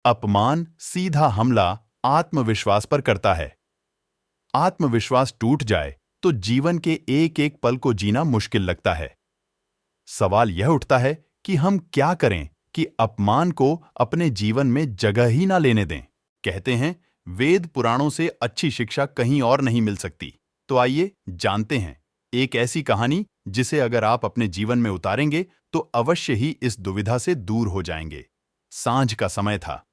अपमान सीधा हमला आत्मविश्वास पर करता है। आत्मविश्वास टूट जाए तो जीवन के एक एक पल को जीना मुश्किल लगता है। सवाल यह उठता है कि हम क्या करें कि अपमान को अपने जीवन में जगह ही ना लेने दें। कहते हैं वेद पुराणों से अच्छी शिक्षा कहीं और नहीं मिल सकती। तो आइए जानते हैं एक ऐसी कहानी जिसे अगर आप अपने जीवन में उतारेंगे तो अवश्य ही इस दुविधा से दूर हो जाएंगे। सांझ का समय था।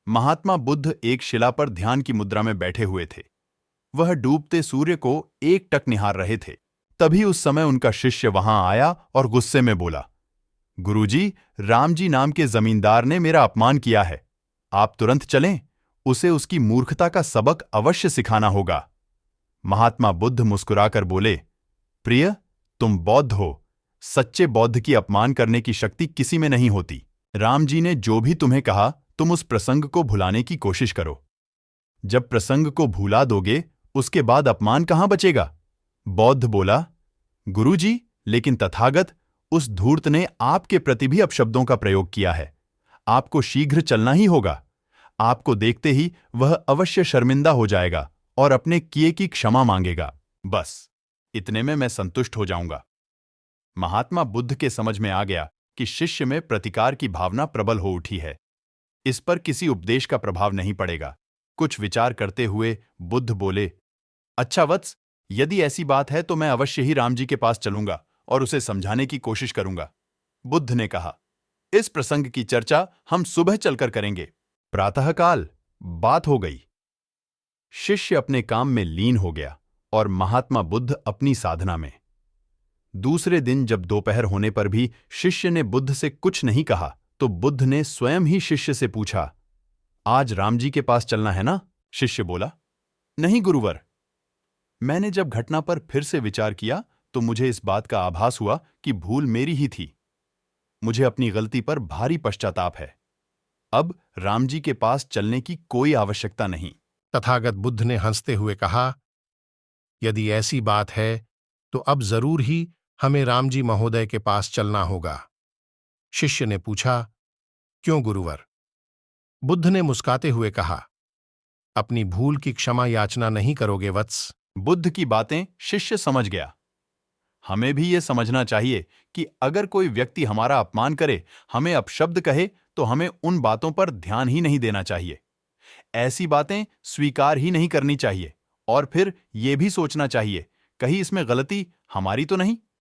महात्मा बुद्ध एक शिला पर ध्यान की मुद्रा में बैठे हुए थे। वह डूबते सूर्य को एकटक निहार रहे थे। तभी उस समय उनका शिष्य वहां आया और गुस्से में बोला, गुरुजी, रामजी नाम के जमींदार ने मेरा अपमान किया है। आप तुरंत चलें, उसे उसकी मूर्खता का सबक अवश्य सिखाना होगा। महात्मा बुद्ध मुस्कुराकर बोले, प्रिय, तुम बौद्ध हो। सच्चे बौद्ध की अपमान करने की शक्ति किसी में नहीं होती। रामजी ने जो भी तुम्हें कहा, तुम उस प्रसंग को भुलाने की कोशिश करो। जब प्रसंग को भुला दोगे, उसके बाद अपमान कहां बचेगा? बौद्ध बोला, गुरुजी, लेकिन तथागत, उस धूर्त ने आपके प्रति भी अपशब्दों का प्रयोग किया है। आपको शीघ्र चलना ही होगा। आपको देखते ही वह अवश्य शर्मिंदा हो जाएगा और अपने किए की क्षमा मांगेगा। बस इतने में मैं संतुष्ट हो जाऊंगा। महात्मा बुद्ध के समझ में आ गया कि शिष्य में प्रतिकार की भावना प्रबल हो उठी है। इस पर किसी उपदेश का प्रभाव नहीं पड़ेगा। कुछ विचार करते हुए बुद्ध बोले, अच्छा वत्स, यदि ऐसी बात है तो मैं अवश्य ही रामजी के पास चलूंगा और उसे समझाने की कोशिश करूंगा। बुद्ध ने कहा, इस प्रसंग की चर्चा हम सुबह चलकर करेंगे। प्रातःकाल बात हो गई। शिष्य अपने काम में लीन हो गया और महात्मा बुद्ध अपनी साधना में। दूसरे दिन जब दोपहर होने पर भी शिष्य ने बुद्ध से कुछ नहीं कहा तो बुद्ध ने स्वयं ही शिष्य से पूछा, आज रामजी के पास चलना है ना? शिष्य बोला, नहीं गुरुवर। मैंने जब घटना पर फिर से विचार किया तो मुझे इस बात का आभास हुआ कि भूल मेरी ही थी। मुझे अपनी गलती पर भारी पश्चाताप है। अब रामजी के पास चलने की कोई आवश्यकता नहीं। तथागत बुद्ध ने हंसते हुए कहा, यदि ऐसी बात है तो अब जरूर ही हमें रामजी महोदय के पास चलना होगा। शिष्य ने पूछा, क्यों गुरुवर? बुद्ध ने मुस्कुराते हुए कहा, अपनी भूल की क्षमा याचना नहीं करोगे वत्स? बुद्ध की बातें शिष्य समझ गया। हमें भी यह समझना चाहिए कि अगर कोई व्यक्ति हमारा अपमान करे, हमें अपशब्द कहे, तो हमें उन बातों पर ध्यान ही नहीं देना चाहिए। ऐसी बातें स्वीकार ही नहीं करनी चाहिए और फिर यह भी सोचना चाहिए, कहीं इसमें गलती हमारी तो नहीं।